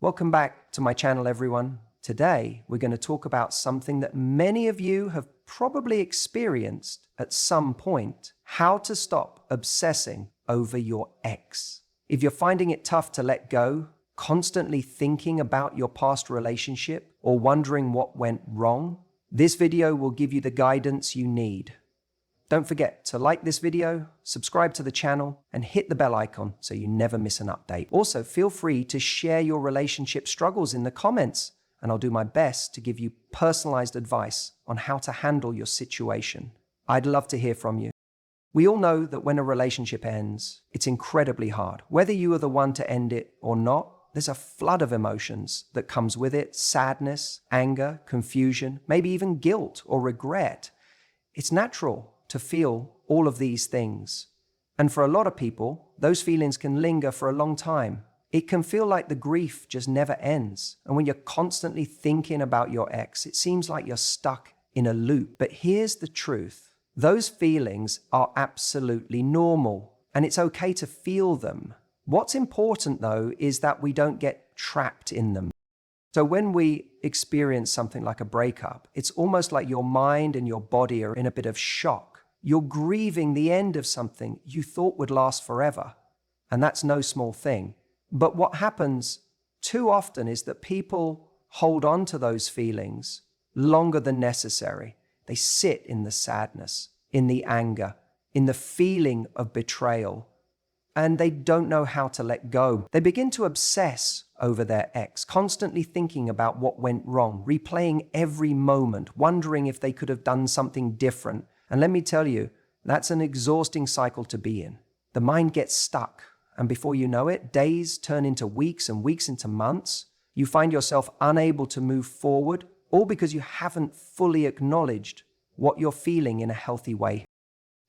Welcome back to my channel, everyone. Today, we're going to talk about something that many of you have probably experienced at some point: how to stop obsessing over your ex. If you're finding it tough to let go, constantly thinking about your past relationship, or wondering what went wrong, this video will give you the guidance you need. Don't forget to like this video, subscribe to the channel, and hit the bell icon so you never miss an update. Also, feel free to share your relationship struggles in the comments, and I'll do my best to give you personalized advice on how to handle your situation. I'd love to hear from you. We all know that when a relationship ends, it's incredibly hard. Whether you are the one to end it or not, there's a flood of emotions that comes with it: sadness, anger, confusion, maybe even guilt or regret. It's natural to feel all of these things. And for a lot of people, those feelings can linger for a long time. It can feel like the grief just never ends. And when you're constantly thinking about your ex, it seems like you're stuck in a loop. But here's the truth: those feelings are absolutely normal, and it's okay to feel them. What's important, though, is that we don't get trapped in them. So when we experience something like a breakup, it's almost like your mind and your body are in a bit of shock. You're grieving the end of something you thought would last forever. And that's no small thing. But what happens too often is that people hold on to those feelings longer than necessary. They sit in the sadness, in the anger, in the feeling of betrayal, and they don't know how to let go. They begin to obsess over their ex, constantly thinking about what went wrong, replaying every moment, wondering if they could have done something different. And let me tell you, that's an exhausting cycle to be in. The mind gets stuck, and before you know it, days turn into weeks and weeks into months. You find yourself unable to move forward, all because you haven't fully acknowledged what you're feeling in a healthy way.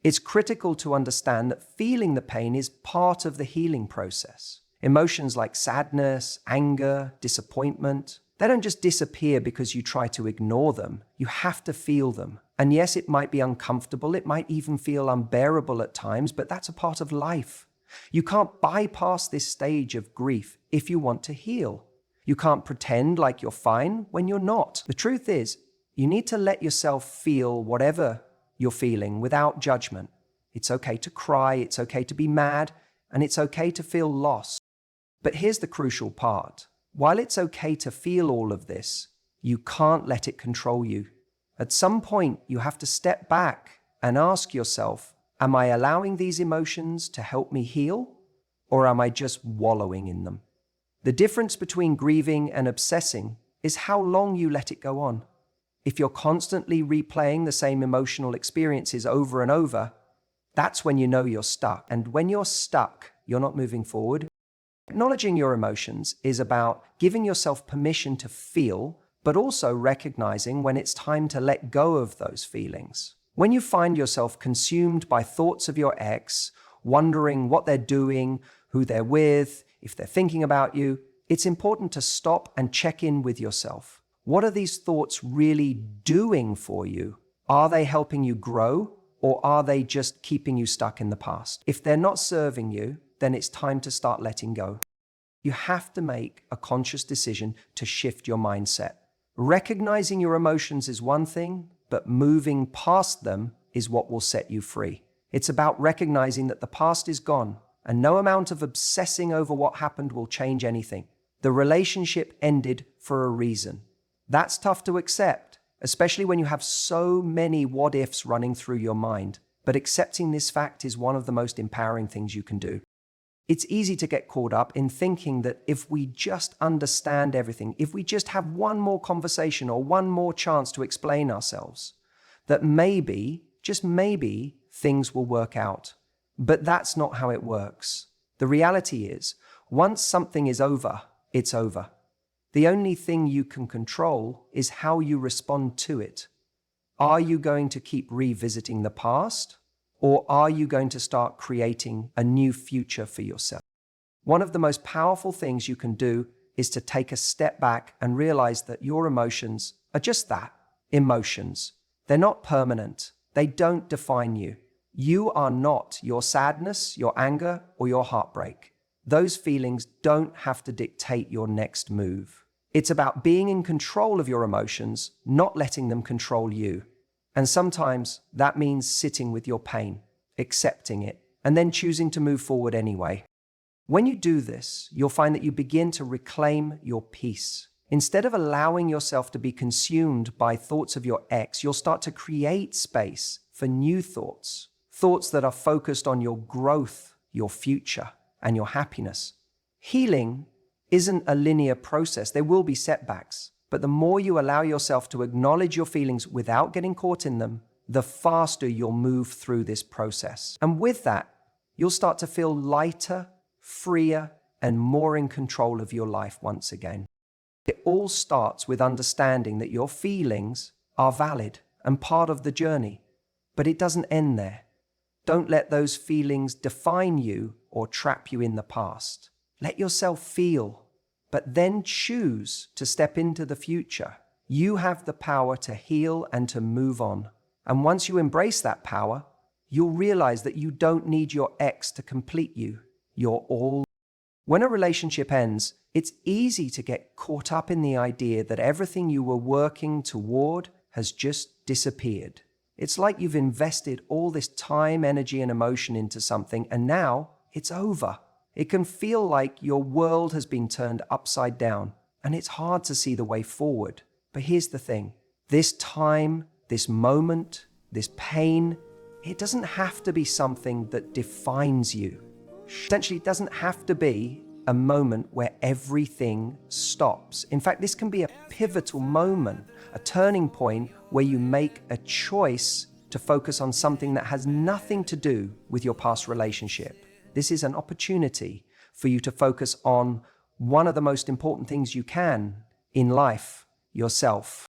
It's critical to understand that feeling the pain is part of the healing process. Emotions like sadness, anger, disappointment, they don't just disappear because you try to ignore them. You have to feel them. And yes, it might be uncomfortable, it might even feel unbearable at times, but that's a part of life. You can't bypass this stage of grief if you want to heal. You can't pretend like you're fine when you're not. The truth is, you need to let yourself feel whatever you're feeling without judgment. It's okay to cry, it's okay to be mad, and it's okay to feel lost. But here's the crucial part. While it's okay to feel all of this, you can't let it control you. At some point, you have to step back and ask yourself, am I allowing these emotions to help me heal, or am I just wallowing in them? The difference between grieving and obsessing is how long you let it go on. If you're constantly replaying the same emotional experiences over and over, that's when you know you're stuck. And when you're stuck, you're not moving forward. Acknowledging your emotions is about giving yourself permission to feel, but also recognizing when it's time to let go of those feelings. When you find yourself consumed by thoughts of your ex, wondering what they're doing, who they're with, if they're thinking about you, it's important to stop and check in with yourself. What are these thoughts really doing for you? Are they helping you grow, or are they just keeping you stuck in the past? If they're not serving you, then it's time to start letting go. You have to make a conscious decision to shift your mindset. Recognizing your emotions is one thing, but moving past them is what will set you free. It's about recognizing that the past is gone, and no amount of obsessing over what happened will change anything. The relationship ended for a reason. That's tough to accept, especially when you have so many what-ifs running through your mind. But accepting this fact is one of the most empowering things you can do. It's easy to get caught up in thinking that if we just understand everything, if we just have one more conversation or one more chance to explain ourselves, that maybe, just maybe, things will work out. But that's not how it works. The reality is, once something is over, it's over. The only thing you can control is how you respond to it. Are you going to keep revisiting the past? Or are you going to start creating a new future for yourself? One of the most powerful things you can do is to take a step back and realize that your emotions are just that, emotions. They're not permanent. They don't define you. You are not your sadness, your anger, or your heartbreak. those feelings don't have to dictate your next move. It's about being in control of your emotions, not letting them control you. And sometimes that means sitting with your pain, accepting it, and then choosing to move forward anyway. When you do this, you'll find that you begin to reclaim your peace. Instead of allowing yourself to be consumed by thoughts of your ex, you'll start to create space for new thoughts, thoughts that are focused on your growth, your future, and your happiness. Healing isn't a linear process. There will be setbacks, but the more you allow yourself to acknowledge your feelings without getting caught in them, the faster you'll move through this process. And with that, you'll start to feel lighter, freer, and more in control of your life once again. It all starts with understanding that your feelings are valid and part of the journey, but it doesn't end there. Don't let those feelings define you or trap you in the past. Let yourself feel, but then choose to step into the future. You have the power to heal and to move on. And once you embrace that power, you'll realize that you don't need your ex to complete you. You're all. When a relationship ends, it's easy to get caught up in the idea that everything you were working toward has just disappeared. It's like you've invested all this time, energy, and emotion into something, and now it's over. It can feel like your world has been turned upside down, and it's hard to see the way forward. But here's the thing. This time, this moment, this pain, it doesn't have to be something that defines you. Essentially, it doesn't have to be a moment where everything stops. In fact, this can be a pivotal moment, a turning point where you make a choice to focus on something that has nothing to do with your past relationship. This is an opportunity for you to focus on one of the most important things you can in life, yourself.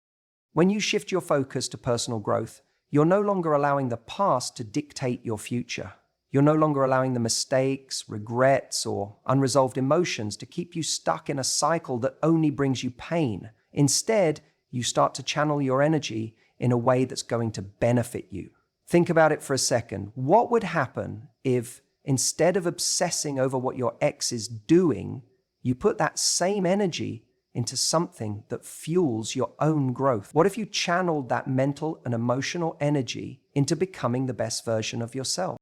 When you shift your focus to personal growth, you're no longer allowing the past to dictate your future. You're no longer allowing the mistakes, regrets, or unresolved emotions to keep you stuck in a cycle that only brings you pain. Instead, you start to channel your energy in a way that's going to benefit you. Think about it for a second. What would happen if, instead of obsessing over what your ex is doing, you put that same energy into something that fuels your own growth? What if you channeled that mental and emotional energy into becoming the best version of yourself?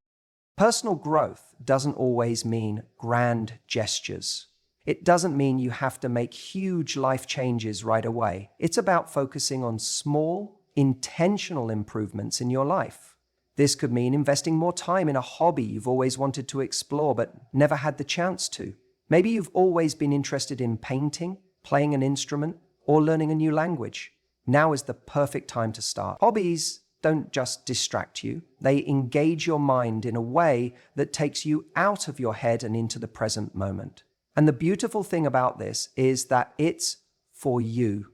Personal growth doesn't always mean grand gestures. It doesn't mean you have to make huge life changes right away. It's about focusing on small, intentional improvements in your life. This could mean investing more time in a hobby you've always wanted to explore but never had the chance to. Maybe you've always been interested in painting, playing an instrument, or learning a new language. Now is the perfect time to start. Hobbies don't just distract you. They engage your mind in a way that takes you out of your head and into the present moment. And the beautiful thing about this is that it's for you.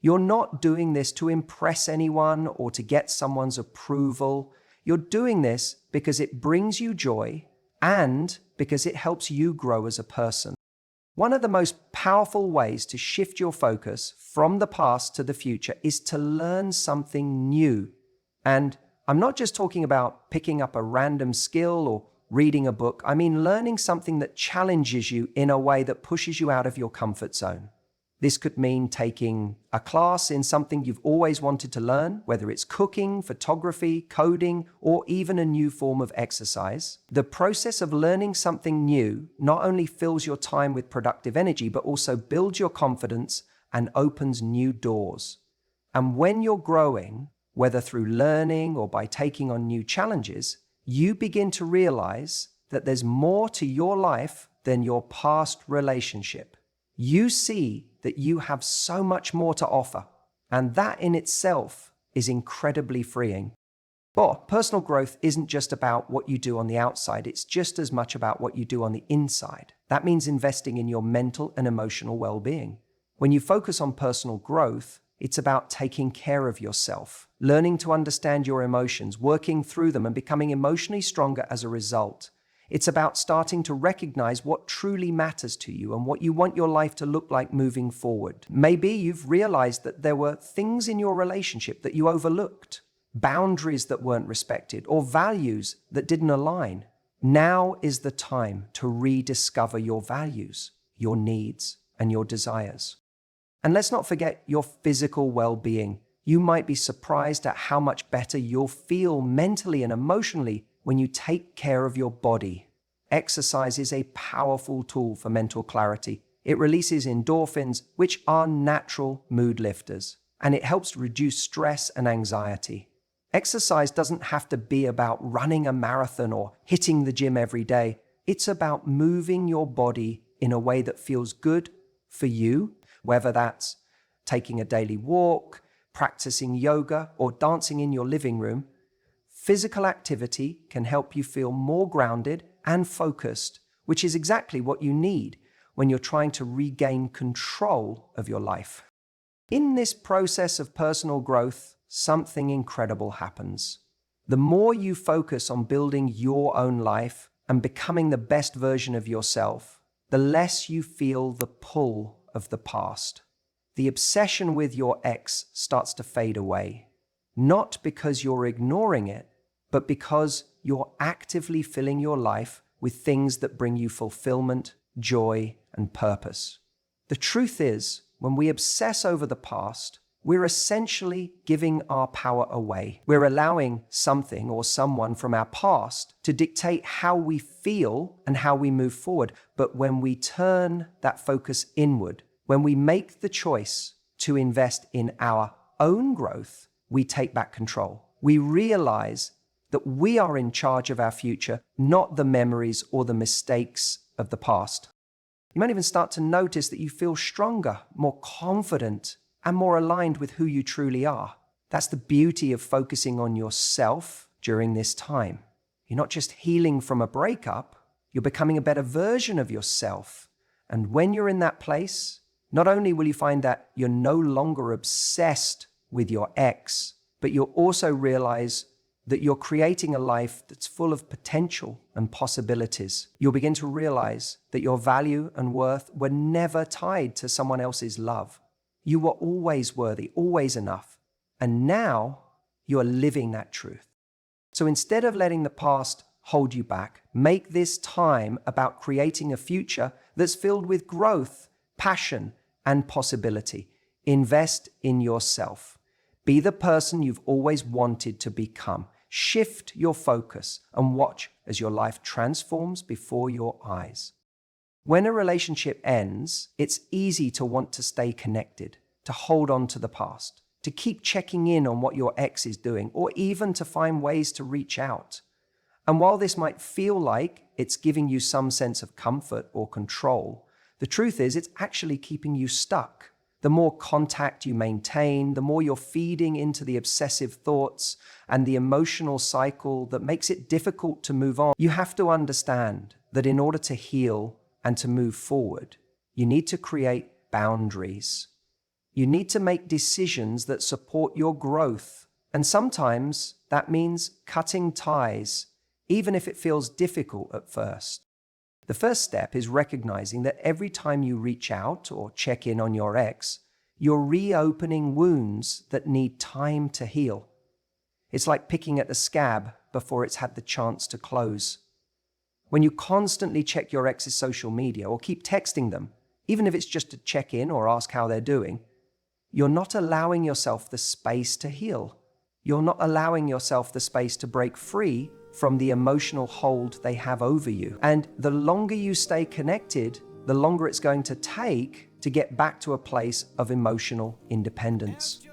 You're not doing this to impress anyone or to get someone's approval. You're doing this because it brings you joy and because it helps you grow as a person. One of the most powerful ways to shift your focus from the past to the future is to learn something new. And I'm not just talking about picking up a random skill or reading a book. I mean learning something that challenges you in a way that pushes you out of your comfort zone. This could mean taking a class in something you've always wanted to learn, whether it's cooking, photography, coding, or even a new form of exercise. The process of learning something new not only fills your time with productive energy, but also builds your confidence and opens new doors. And when you're growing, whether through learning or by taking on new challenges, you begin to realize that there's more to your life than your past relationship. You see that you have so much more to offer, and that in itself is incredibly freeing. But personal growth isn't just about what you do on the outside, it's just as much about what you do on the inside. That means investing in your mental and emotional well-being. When you focus on personal growth, it's about taking care of yourself, learning to understand your emotions, working through them, and becoming emotionally stronger as a result. It's about starting to recognize what truly matters to you and what you want your life to look like moving forward. Maybe you've realized that there were things in your relationship that you overlooked, boundaries that weren't respected, or values that didn't align. Now is the time to rediscover your values, your needs, and your desires. And let's not forget your physical well-being. You might be surprised at how much better you'll feel mentally and emotionally when you take care of your body. Exercise is a powerful tool for mental clarity. It releases endorphins, which are natural mood lifters, and it helps reduce stress and anxiety. Exercise doesn't have to be about running a marathon or hitting the gym every day. It's about moving your body in a way that feels good for you, whether that's taking a daily walk, practicing yoga, or dancing in your living room. Physical activity can help you feel more grounded and focused, which is exactly what you need when you're trying to regain control of your life. In this process of personal growth, something incredible happens. The more you focus on building your own life and becoming the best version of yourself, the less you feel the pull of the past. The obsession with your ex starts to fade away, not because you're ignoring it, but because you're actively filling your life with things that bring you fulfillment, joy, and purpose. The truth is, when we obsess over the past, we're essentially giving our power away. We're allowing something or someone from our past to dictate how we feel and how we move forward. But when we turn that focus inward, when we make the choice to invest in our own growth, we take back control. We realize that we are in charge of our future, not the memories or the mistakes of the past. You might even start to notice that you feel stronger, more confident, and more aligned with who you truly are. That's the beauty of focusing on yourself during this time. You're not just healing from a breakup, you're becoming a better version of yourself. And when you're in that place, not only will you find that you're no longer obsessed with your ex, but you'll also realize that you're creating a life that's full of potential and possibilities. You'll begin to realize that your value and worth were never tied to someone else's love. You were always worthy, always enough. And now you are living that truth. So instead of letting the past hold you back, make this time about creating a future that's filled with growth, passion, and possibility. Invest in yourself. Be the person you've always wanted to become. Shift your focus and watch as your life transforms before your eyes. When a relationship ends, it's easy to want to stay connected, to hold on to the past, to keep checking in on what your ex is doing, or even to find ways to reach out. And while this might feel like it's giving you some sense of comfort or control, the truth is it's actually keeping you stuck. The more contact you maintain, the more you're feeding into the obsessive thoughts and the emotional cycle that makes it difficult to move on. You have to understand that in order to heal and to move forward, you need to create boundaries. You need to make decisions that support your growth. And sometimes that means cutting ties, even if it feels difficult at first. The first step is recognizing that every time you reach out or check in on your ex, you're reopening wounds that need time to heal. It's like picking at a scab before it's had the chance to close. When you constantly check your ex's social media or keep texting them, even if it's just to check in or ask how they're doing, you're not allowing yourself the space to heal. You're not allowing yourself the space to break free from the emotional hold they have over you. And the longer you stay connected, the longer it's going to take to get back to a place of emotional independence.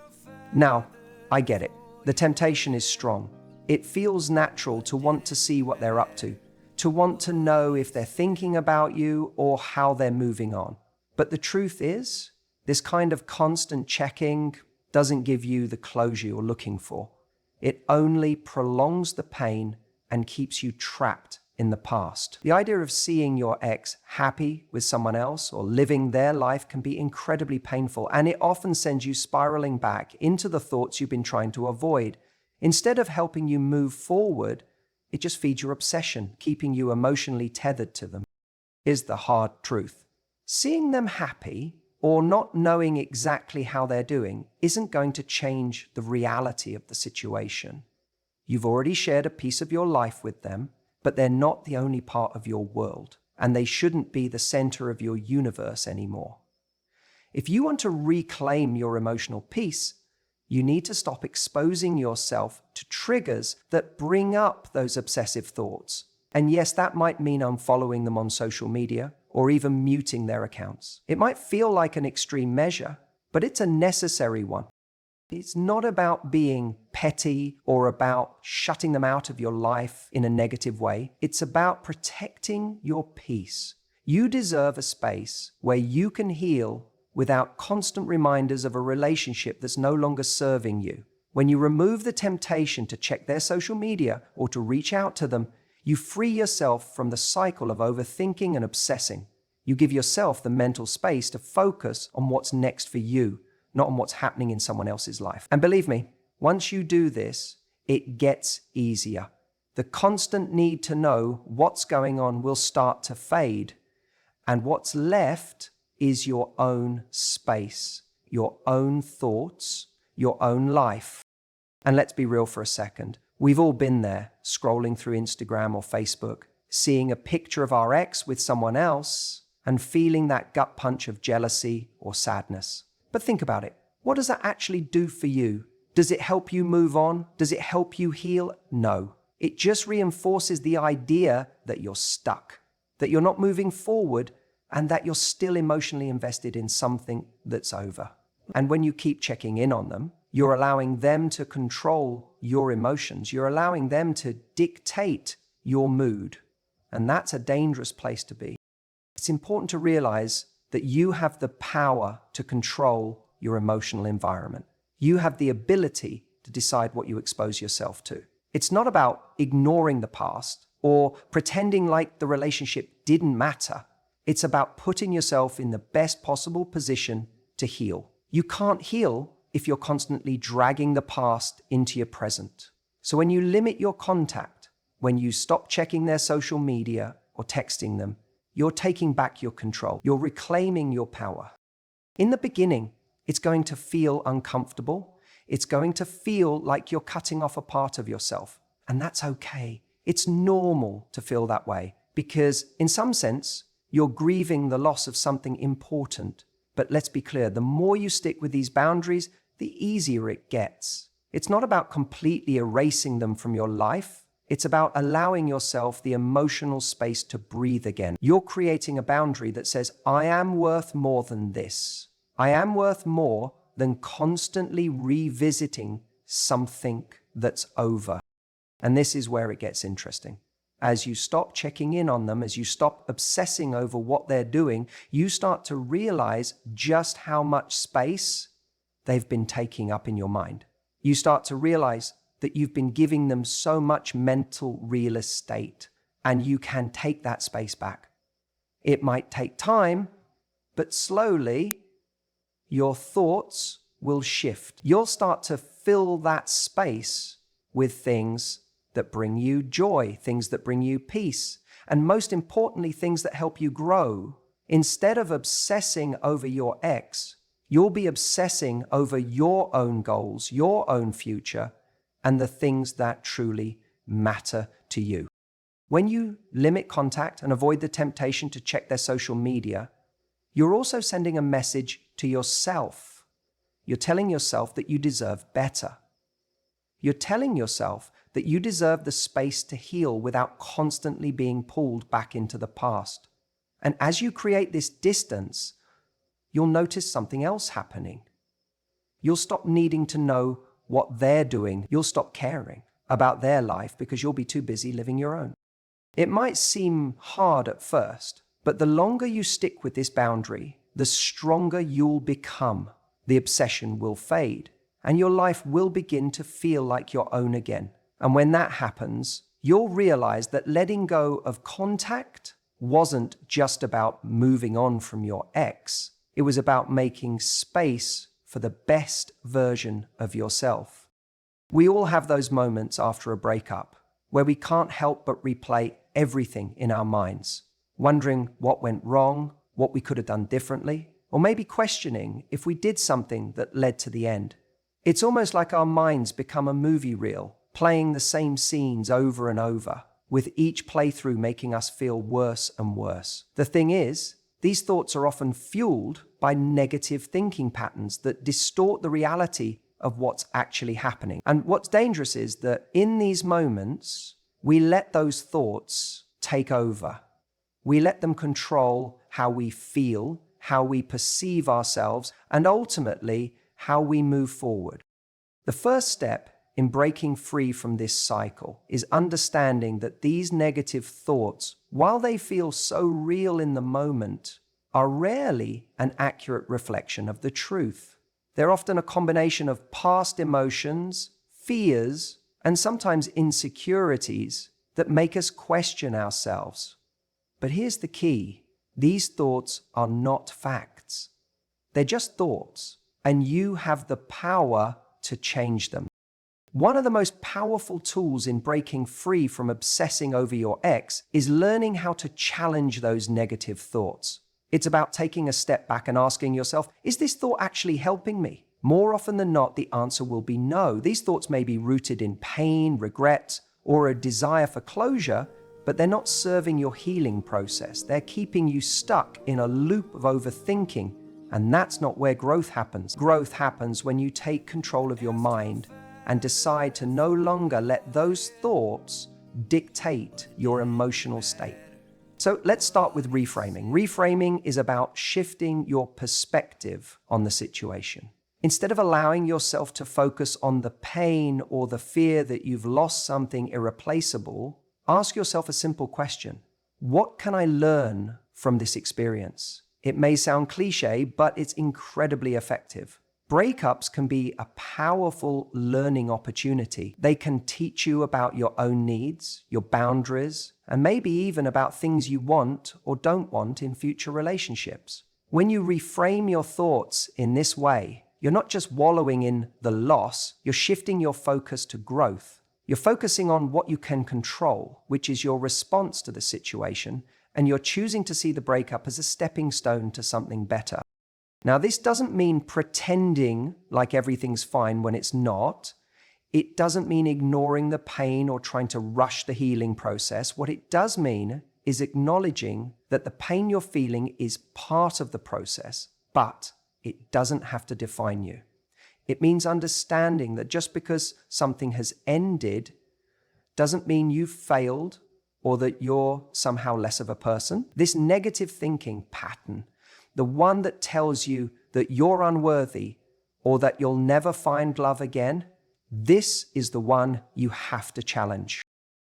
Now, I get it. The temptation is strong. It feels natural to want to see what they're up to want to know if they're thinking about you or how they're moving on. But the truth is, this kind of constant checking doesn't give you the closure you're looking for. It only prolongs the pain and keeps you trapped in the past. The idea of seeing your ex happy with someone else or living their life can be incredibly painful, and it often sends you spiraling back into the thoughts you've been trying to avoid. Instead of helping you move forward, it just feeds your obsession, keeping you emotionally tethered to them. Here's the hard truth. Seeing them happy or not knowing exactly how they're doing isn't going to change the reality of the situation. You've already shared a piece of your life with them. but they're not the only part of your world, and they shouldn't be the center of your universe anymore. If you want to reclaim your emotional peace, you need to stop exposing yourself to triggers that bring up those obsessive thoughts. And yes, that might mean unfollowing them on social media or even muting their accounts. It might feel like an extreme measure, but it's a necessary one. It's not about being petty or about shutting them out of your life in a negative way. It's about protecting your peace. You deserve a space where you can heal without constant reminders of a relationship that's no longer serving you. When you remove the temptation to check their social media or to reach out to them, you free yourself from the cycle of overthinking and obsessing. You give yourself the mental space to focus on what's next for you, not on what's happening in someone else's life. And believe me, once you do this, it gets easier. The constant need to know what's going on will start to fade, and what's left is your own space, your own thoughts, your own life. And let's be real for a second. We've all been there, scrolling through Instagram or Facebook, seeing a picture of our ex with someone else and feeling that gut punch of jealousy or sadness. But think about it. What does that actually do for you? Does it help you move on? Does it help you heal? No. It just reinforces the idea that you're stuck, that you're not moving forward, and that you're still emotionally invested in something that's over. And when you keep checking in on them, you're allowing them to control your emotions. You're allowing them to dictate your mood. And that's a dangerous place to be. It's important to realize that you have the power to control your emotional environment. You have the ability to decide what you expose yourself to. It's not about ignoring the past or pretending like the relationship didn't matter. It's about putting yourself in the best possible position to heal. You can't heal if you're constantly dragging the past into your present. So when you limit your contact, when you stop checking their social media or texting them, you're taking back your control. You're reclaiming your power. In the beginning, it's going to feel uncomfortable. It's going to feel like you're cutting off a part of yourself. And that's okay. It's normal to feel that way because in some sense, you're grieving the loss of something important. But let's be clear, the more you stick with these boundaries, the easier it gets. It's not about completely erasing them from your life. It's about allowing yourself the emotional space to breathe again. You're creating a boundary that says, I am worth more than this. I am worth more than constantly revisiting something that's over. And this is where it gets interesting. As you stop checking in on them, as you stop obsessing over what they're doing, you start to realize just how much space they've been taking up in your mind. You start to realize that you've been giving them so much mental real estate, and you can take that space back. It might take time, but slowly your thoughts will shift. You'll start to fill that space with things that bring you joy, things that bring you peace, and most importantly, things that help you grow. Instead of obsessing over your ex, you'll be obsessing over your own goals, your own future, and the things that truly matter to you. When you limit contact and avoid the temptation to check their social media, you're also sending a message to yourself. You're telling yourself that you deserve better. You're telling yourself that you deserve the space to heal without constantly being pulled back into the past. And as you create this distance, you'll notice something else happening. You'll stop needing to know what they're doing. You'll stop caring about their life because you'll be too busy living your own. It might seem hard at first, but the longer you stick with this boundary, the stronger you'll become. The obsession will fade, and your life will begin to feel like your own again. And when that happens, you'll realize that letting go of contact wasn't just about moving on from your ex. It was about making space for the best version of yourself. We all have those moments after a breakup where we can't help but replay everything in our minds, wondering what went wrong, what we could have done differently, or maybe questioning if we did something that led to the end. It's almost like our minds become a movie reel, playing the same scenes over and over. with each playthrough making us feel worse and worse. The thing is, these thoughts are often fueled by negative thinking patterns that distort the reality of what's actually happening. And what's dangerous is that in these moments, we let those thoughts take over. We let them control how we feel, how we perceive ourselves, and ultimately, how we move forward. The first step in breaking free from this cycle is understanding that these negative thoughts, while they feel so real in the moment, are rarely an accurate reflection of the truth. They're often a combination of past emotions, fears, and sometimes insecurities that make us question ourselves. But here's the key: these thoughts are not facts. They're just thoughts, and you have the power to change them. One of the most powerful tools in breaking free from obsessing over your ex is learning how to challenge those negative thoughts. It's about taking a step back and asking yourself, is this thought actually helping me? More often than not, the answer will be no. These thoughts may be rooted in pain, regret, or a desire for closure, but they're not serving your healing process. They're keeping you stuck in a loop of overthinking, and that's not where growth happens. Growth happens when you take control of your mind and decide to no longer let those thoughts dictate your emotional state. So let's start with reframing. Reframing is about shifting your perspective on the situation. Instead of allowing yourself to focus on the pain or the fear that you've lost something irreplaceable, ask yourself a simple question. What can I learn from this experience? It may sound cliche, but it's incredibly effective. Breakups can be a powerful learning opportunity. They can teach you about your own needs, your boundaries, and maybe even about things you want or don't want in future relationships. When you reframe your thoughts in this way, you're not just wallowing in the loss, you're shifting your focus to growth. You're focusing on what you can control, which is your response to the situation, and you're choosing to see the breakup as a stepping stone to something better. Now, this doesn't mean pretending like everything's fine when it's not. It doesn't mean ignoring the pain or trying to rush the healing process. What it does mean is acknowledging that the pain you're feeling is part of the process, but it doesn't have to define you. It means understanding that just because something has ended doesn't mean you've failed or that you're somehow less of a person. This negative thinking pattern, the one that tells you that you're unworthy or that you'll never find love again, this is the one you have to challenge.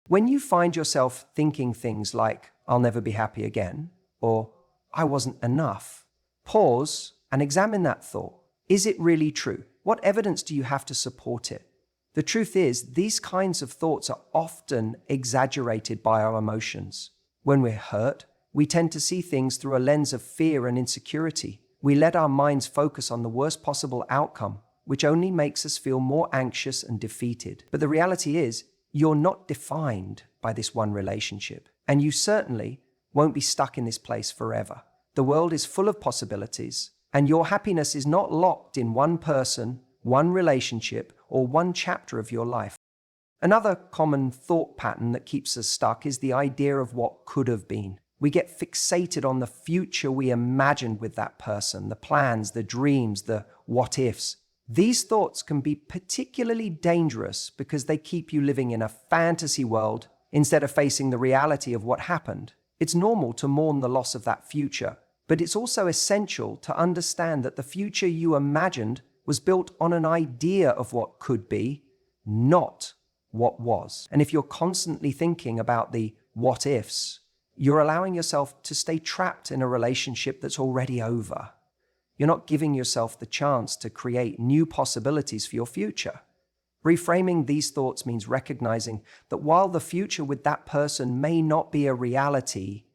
When you find yourself thinking things like, I'll never be happy again, or I wasn't enough, pause and examine that thought. Is it really true? What evidence do you have to support it? The truth is, these kinds of thoughts are often exaggerated by our emotions. When we're hurt, we tend to see things through a lens of fear and insecurity. We let our minds focus on the worst possible outcome, which only makes us feel more anxious and defeated. But the reality is, you're not defined by this one relationship, and you certainly won't be stuck in this place forever. The world is full of possibilities, and your happiness is not locked in one person, one relationship, or one chapter of your life. Another common thought pattern that keeps us stuck is the idea of what could have been. We get fixated on the future we imagined with that person, the plans, the dreams, the what-ifs. These thoughts can be particularly dangerous because they keep you living in a fantasy world instead of facing the reality of what happened. It's normal to mourn the loss of that future, but it's also essential to understand that the future you imagined was built on an idea of what could be, not what was. And if you're constantly thinking about the what-ifs, you're allowing yourself to stay trapped in a relationship that's already over. You're not giving yourself the chance to create new possibilities for your future. Reframing these thoughts means recognizing that while the future with that person may not be a reality,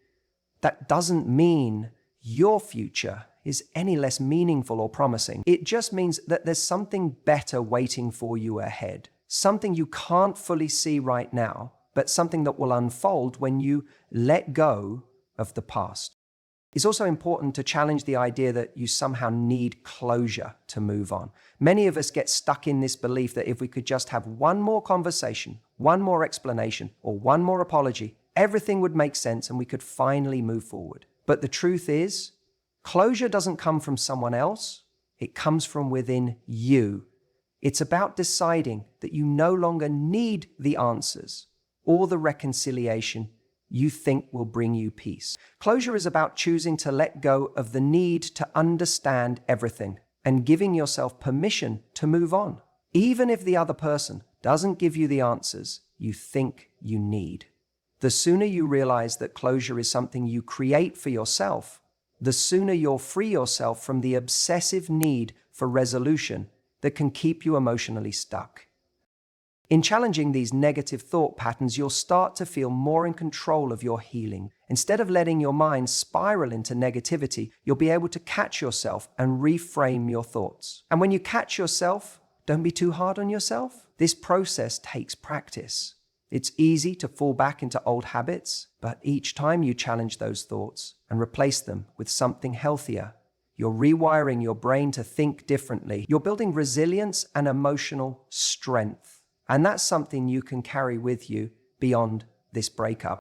that doesn't mean your future is any less meaningful or promising. It just means that there's something better waiting for you ahead. Something you can't fully see right now, but something that will unfold when you let go of the past. It's also important to challenge the idea that you somehow need closure to move on. Many of us get stuck in this belief that if we could just have one more conversation, one more explanation, or one more apology, everything would make sense and we could finally move forward. But the truth is, closure doesn't come from someone else, it comes from within you. It's about deciding that you no longer need the answers or the reconciliation you think will bring you peace. Closure is about choosing to let go of the need to understand everything and giving yourself permission to move on, even if the other person doesn't give you the answers you think you need. The sooner you realize that closure is something you create for yourself, the sooner you'll free yourself from the obsessive need for resolution that can keep you emotionally stuck. In challenging these negative thought patterns, you'll start to feel more in control of your healing. Instead of letting your mind spiral into negativity, you'll be able to catch yourself and reframe your thoughts. And when you catch yourself, don't be too hard on yourself. This process takes practice. It's easy to fall back into old habits, but each time you challenge those thoughts and replace them with something healthier, you're rewiring your brain to think differently. You're building resilience and emotional strength. And that's something you can carry with you beyond this breakup.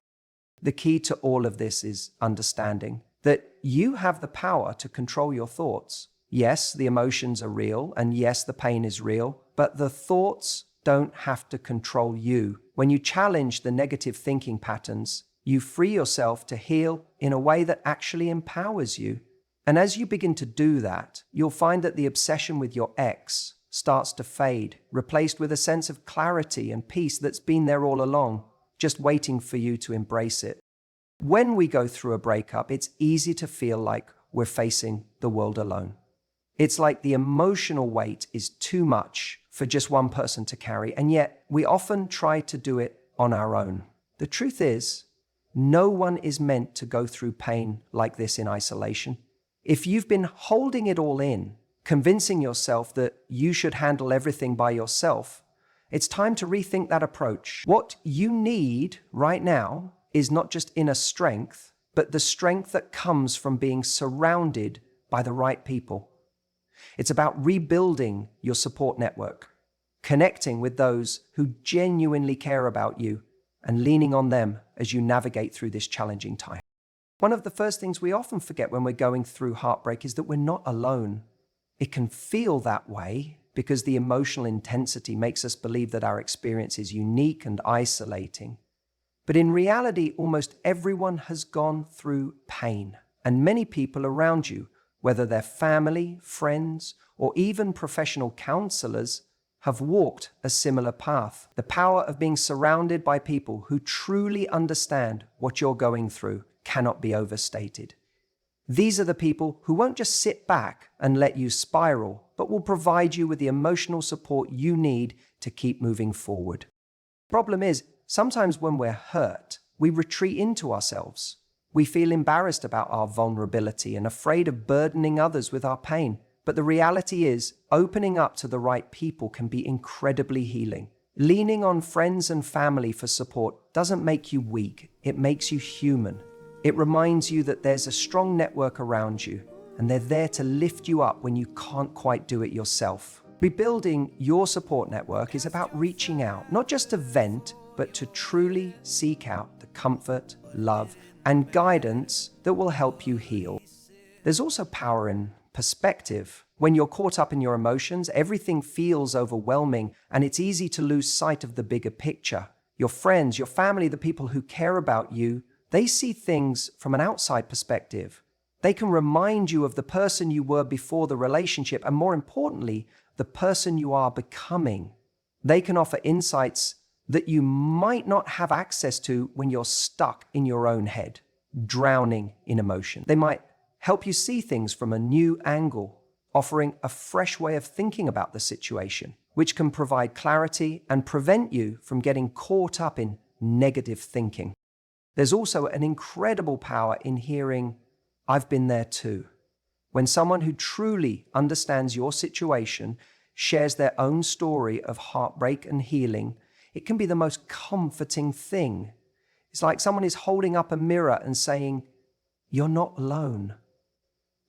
The key to all of this is understanding that you have the power to control your thoughts. Yes, the emotions are real, and yes, the pain is real, but the thoughts don't have to control you. When you challenge the negative thinking patterns, you free yourself to heal in a way that actually empowers you. And as you begin to do that, you'll find that the obsession with your ex starts to fade, replaced with a sense of clarity and peace that's been there all along, just waiting for you to embrace it. When we go through a breakup, it's easy to feel like we're facing the world alone. It's like the emotional weight is too much for just one person to carry, and yet we often try to do it on our own. The truth is, no one is meant to go through pain like this in isolation. If you've been holding it all in, convincing yourself that you should handle everything by yourself, it's time to rethink that approach. What you need right now is not just inner strength, but the strength that comes from being surrounded by the right people. It's about rebuilding your support network, connecting with those who genuinely care about you, and leaning on them as you navigate through this challenging time. One of the first things we often forget when we're going through heartbreak is that we're not alone. It can feel that way because the emotional intensity makes us believe that our experience is unique and isolating. But in reality, almost everyone has gone through pain, and many people around you, whether they're family, friends, or even professional counselors, have walked a similar path. The power of being surrounded by people who truly understand what you're going through cannot be overstated. These are the people who won't just sit back and let you spiral, but will provide you with the emotional support you need to keep moving forward. The problem is, sometimes when we're hurt, we retreat into ourselves. We feel embarrassed about our vulnerability and afraid of burdening others with our pain. But the reality is, opening up to the right people can be incredibly healing. Leaning on friends and family for support doesn't make you weak, it makes you human. It reminds you that there's a strong network around you, and they're there to lift you up when you can't quite do it yourself. Rebuilding your support network is about reaching out, not just to vent, but to truly seek out the comfort, love, and guidance that will help you heal. There's also power in perspective. When you're caught up in your emotions, everything feels overwhelming, and it's easy to lose sight of the bigger picture. Your friends, your family, the people who care about you, they see things from an outside perspective. They can remind you of the person you were before the relationship, and more importantly, the person you are becoming. They can offer insights that you might not have access to when you're stuck in your own head, drowning in emotion. They might help you see things from a new angle, offering a fresh way of thinking about the situation, which can provide clarity and prevent you from getting caught up in negative thinking. There's also an incredible power in hearing, "I've been there too." When someone who truly understands your situation shares their own story of heartbreak and healing, it can be the most comforting thing. It's like someone is holding up a mirror and saying, you're not alone.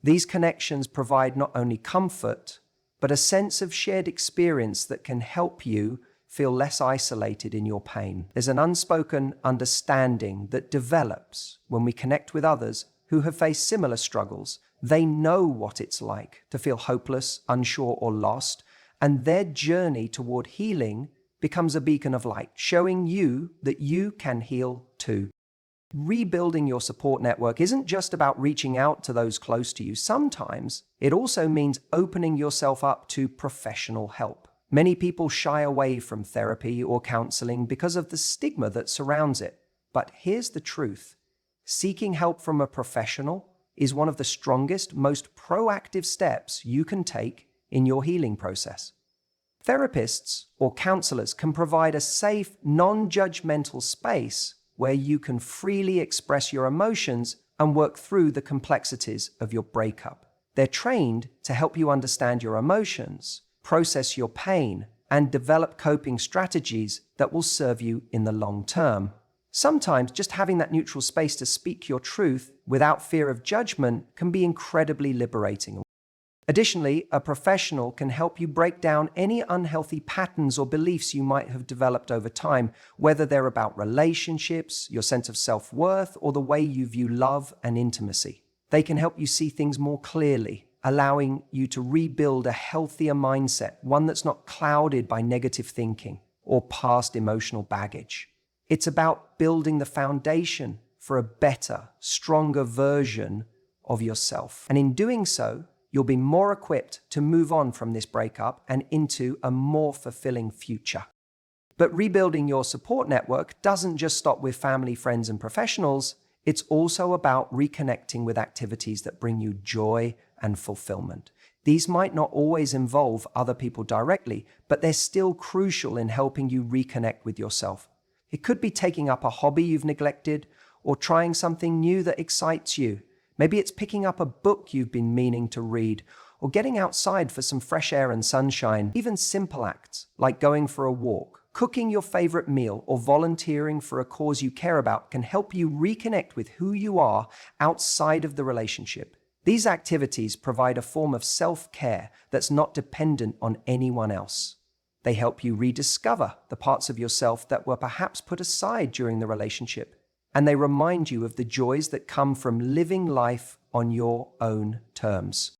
These connections provide not only comfort, but a sense of shared experience that can help you feel less isolated in your pain. There's an unspoken understanding that develops when we connect with others who have faced similar struggles. They know what it's like to feel hopeless, unsure, or lost, and their journey toward healing becomes a beacon of light, showing you that you can heal too. Rebuilding your support network isn't just about reaching out to those close to you. Sometimes it also means opening yourself up to professional help. Many people shy away from therapy or counseling because of the stigma that surrounds it. But here's the truth. Seeking help from a professional is one of the strongest, most proactive steps you can take in your healing process. Therapists or counselors can provide a safe, non-judgmental space where you can freely express your emotions and work through the complexities of your breakup. They're trained to help you understand your emotions, process your pain, and develop coping strategies that will serve you in the long term. Sometimes just having that neutral space to speak your truth without fear of judgment can be incredibly liberating. Additionally, a professional can help you break down any unhealthy patterns or beliefs you might have developed over time, whether they're about relationships, your sense of self-worth, or the way you view love and intimacy. They can help you see things more clearly, allowing you to rebuild a healthier mindset, one that's not clouded by negative thinking or past emotional baggage. It's about building the foundation for a better, stronger version of yourself. And in doing so, you'll be more equipped to move on from this breakup and into a more fulfilling future. But rebuilding your support network doesn't just stop with family, friends, and professionals. It's also about reconnecting with activities that bring you joy and fulfillment. These might not always involve other people directly, but they're still crucial in helping you reconnect with yourself. It could be taking up a hobby you've neglected or trying something new that excites you. Maybe it's picking up a book you've been meaning to read, or getting outside for some fresh air and sunshine. Even simple acts like going for a walk, cooking your favorite meal, or volunteering for a cause you care about can help you reconnect with who you are outside of the relationship. These activities provide a form of self-care that's not dependent on anyone else. They help you rediscover the parts of yourself that were perhaps put aside during the relationship. And they remind you of the joys that come from living life on your own terms.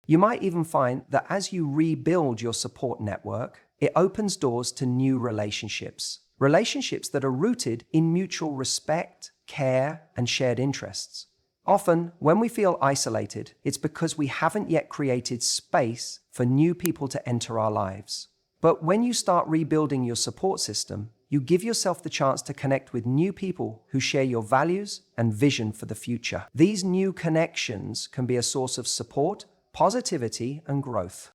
You might even find that as you rebuild your support network, it opens doors to new relationships that are rooted in mutual respect, care, and shared interests. Often, when we feel isolated, it's because we haven't yet created space for new people to enter our lives. But when you start rebuilding your support system, you give yourself the chance to connect with new people who share your values and vision for the future. These new connections can be a source of support, positivity, and growth.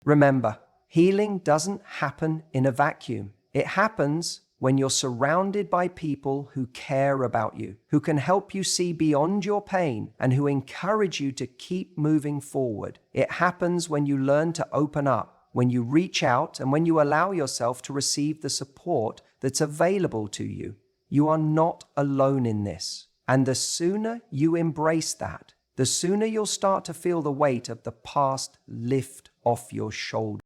Remember, healing doesn't happen in a vacuum. It happens when you're surrounded by people who care about you, who can help you see beyond your pain, and who encourage you to keep moving forward. It happens when you learn to open up, when you reach out, and when you allow yourself to receive the support that's available to you. You are not alone in this. And the sooner you embrace that, the sooner you'll start to feel the weight of the past lift off your shoulders.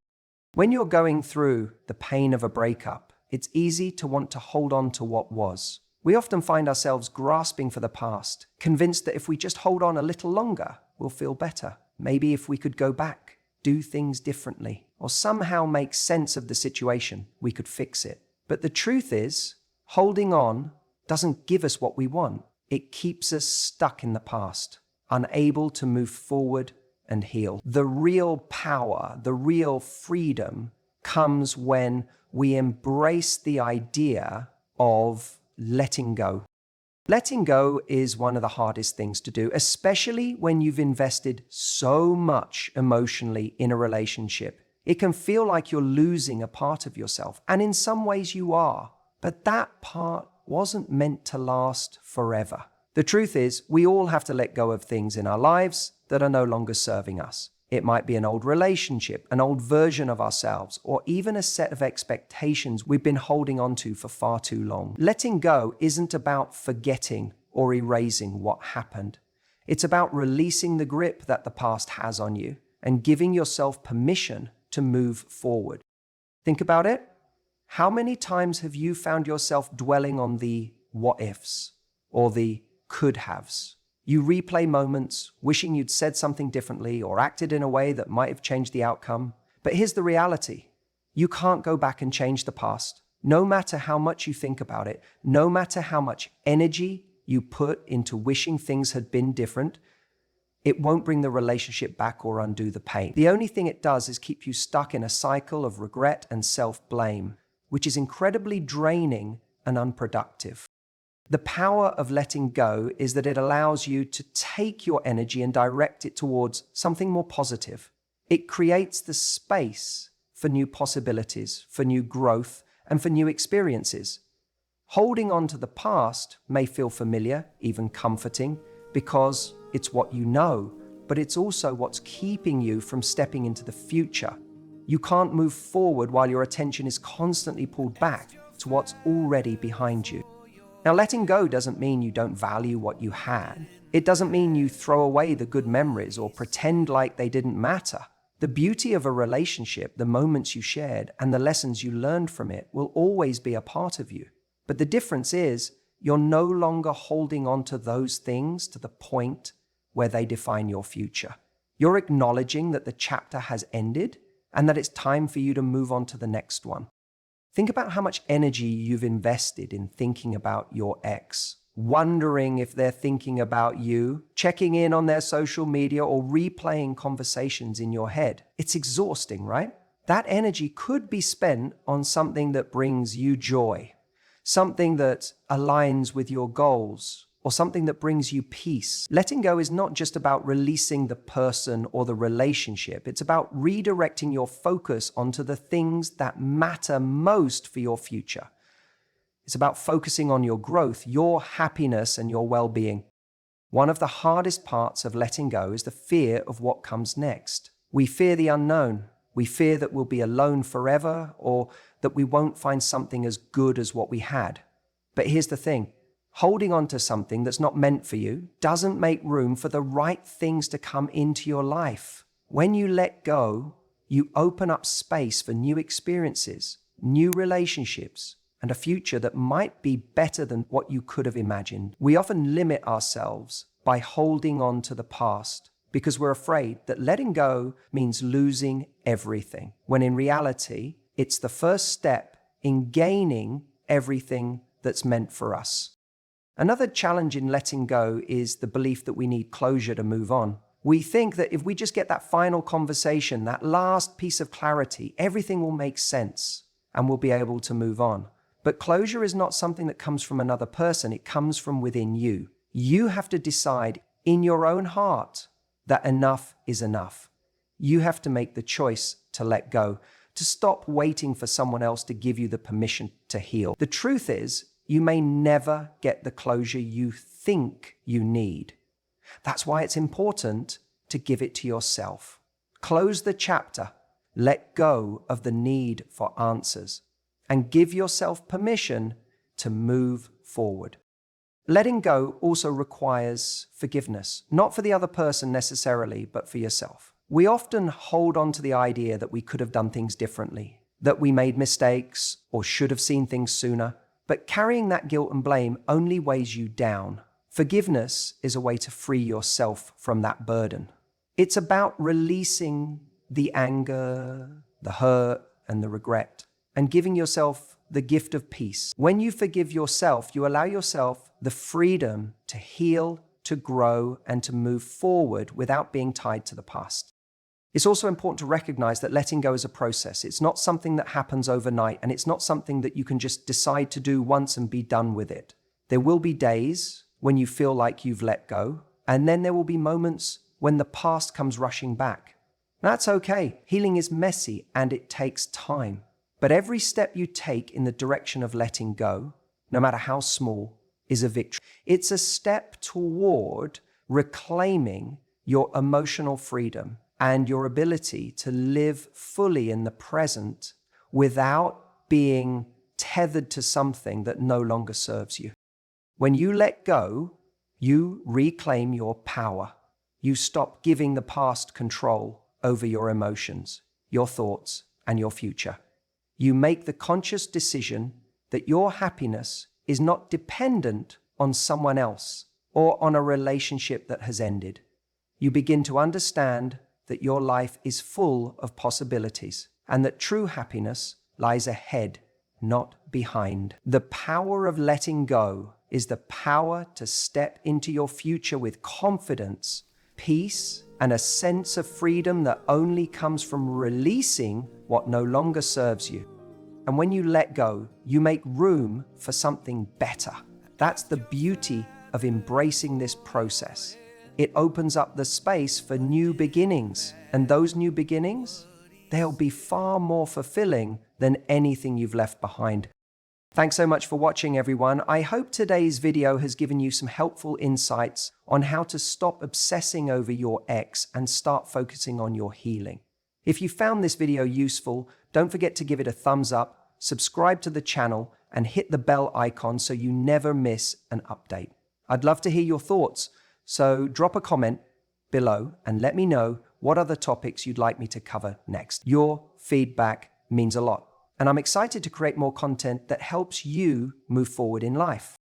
When you're going through the pain of a breakup, it's easy to want to hold on to what was. We often find ourselves grasping for the past, convinced that if we just hold on a little longer, we'll feel better. Maybe if we could go back, do things differently, or somehow make sense of the situation, we could fix it. But the truth is, holding on doesn't give us what we want. It keeps us stuck in the past, unable to move forward and heal. The real power, the real freedom comes when we embrace the idea of letting go. Letting go is one of the hardest things to do, especially when you've invested so much emotionally in a relationship. It can feel like you're losing a part of yourself, and in some ways you are, but that part wasn't meant to last forever. The truth is, we all have to let go of things in our lives that are no longer serving us. It might be an old relationship, an old version of ourselves, or even a set of expectations we've been holding on to for far too long. Letting go isn't about forgetting or erasing what happened, It's about releasing the grip that the past has on you and giving yourself permission to move forward. Think about it. How many times have you found yourself dwelling on the what ifs or the could haves? You replay moments, wishing you'd said something differently or acted in a way that might have changed the outcome. But here's the reality. You can't go back and change the past. No matter how much you think about it, no matter how much energy you put into wishing things had been different, it won't bring the relationship back or undo the pain. The only thing it does is keep you stuck in a cycle of regret and self-blame, which is incredibly draining and unproductive. The power of letting go is that it allows you to take your energy and direct it towards something more positive. It creates the space for new possibilities, for new growth, and for new experiences. Holding on to the past may feel familiar, even comforting, because it's what you know, but it's also what's keeping you from stepping into the future. You can't move forward while your attention is constantly pulled back to what's already behind you. Now, letting go doesn't mean you don't value what you had. It doesn't mean you throw away the good memories or pretend like they didn't matter. The beauty of a relationship, the moments you shared, and the lessons you learned from it will always be a part of you. But the difference is you're no longer holding on to those things to the point where they define your future. You're acknowledging that the chapter has ended and that it's time for you to move on to the next one. Think about how much energy you've invested in thinking about your ex, wondering if they're thinking about you, checking in on their social media, or replaying conversations in your head. It's exhausting, right? That energy could be spent on something that brings you joy, something that aligns with your goals, or something that brings you peace. Letting go is not just about releasing the person or the relationship. It's about redirecting your focus onto the things that matter most for your future. It's about focusing on your growth, your happiness, and your well-being. One of the hardest parts of letting go is the fear of what comes next. We fear the unknown. We fear that we'll be alone forever, or that we won't find something as good as what we had. But here's the thing. Holding on to something that's not meant for you doesn't make room for the right things to come into your life. When you let go, you open up space for new experiences, new relationships, and a future that might be better than what you could have imagined. We often limit ourselves by holding on to the past because we're afraid that letting go means losing everything, when in reality, it's the first step in gaining everything that's meant for us. Another challenge in letting go is the belief that we need closure to move on. We think that if we just get that final conversation, that last piece of clarity, everything will make sense and we'll be able to move on. But closure is not something that comes from another person. It comes from within you. You have to decide in your own heart that enough is enough. You have to make the choice to let go, to stop waiting for someone else to give you the permission to heal. The truth is, you may never get the closure you think you need. That's why it's important to give it to yourself. Close the chapter, let go of the need for answers, and give yourself permission to move forward. Letting go also requires forgiveness, not for the other person necessarily, but for yourself. We often hold on to the idea that we could have done things differently, that we made mistakes or should have seen things sooner. But carrying that guilt and blame only weighs you down. Forgiveness is a way to free yourself from that burden. It's about releasing the anger, the hurt, and the regret, and giving yourself the gift of peace. When you forgive yourself, you allow yourself the freedom to heal, to grow, and to move forward without being tied to the past. It's also important to recognize that letting go is a process. It's not something that happens overnight, and it's not something that you can just decide to do once and be done with it. There will be days when you feel like you've let go, and then there will be moments when the past comes rushing back. That's okay. Healing is messy and it takes time. But every step you take in the direction of letting go, no matter how small, is a victory. It's a step toward reclaiming your emotional freedom and your ability to live fully in the present without being tethered to something that no longer serves you. When you let go, You reclaim your power. You stop giving the past control over your emotions, your thoughts, and your future. You make the conscious decision that your happiness is not dependent on someone else or on a relationship that has ended. You begin to understand that your life is full of possibilities and that true happiness lies ahead, not behind. The power of letting go is the power to step into your future with confidence, peace, and a sense of freedom that only comes from releasing what no longer serves you. And when you let go, you make room for something better. That's the beauty of embracing this process. It opens up the space for new beginnings, and those new beginnings, they'll be far more fulfilling than anything you've left behind. Thanks so much for watching, everyone. I hope today's video has given you some helpful insights on how to stop obsessing over your ex and start focusing on your healing. If you found this video useful, don't forget to give it a thumbs up, subscribe to the channel, and hit the bell icon so you never miss an update. I'd love to hear your thoughts, so drop a comment below and let me know what other topics you'd like me to cover next. Your feedback means a lot, and I'm excited to create more content that helps you move forward in life.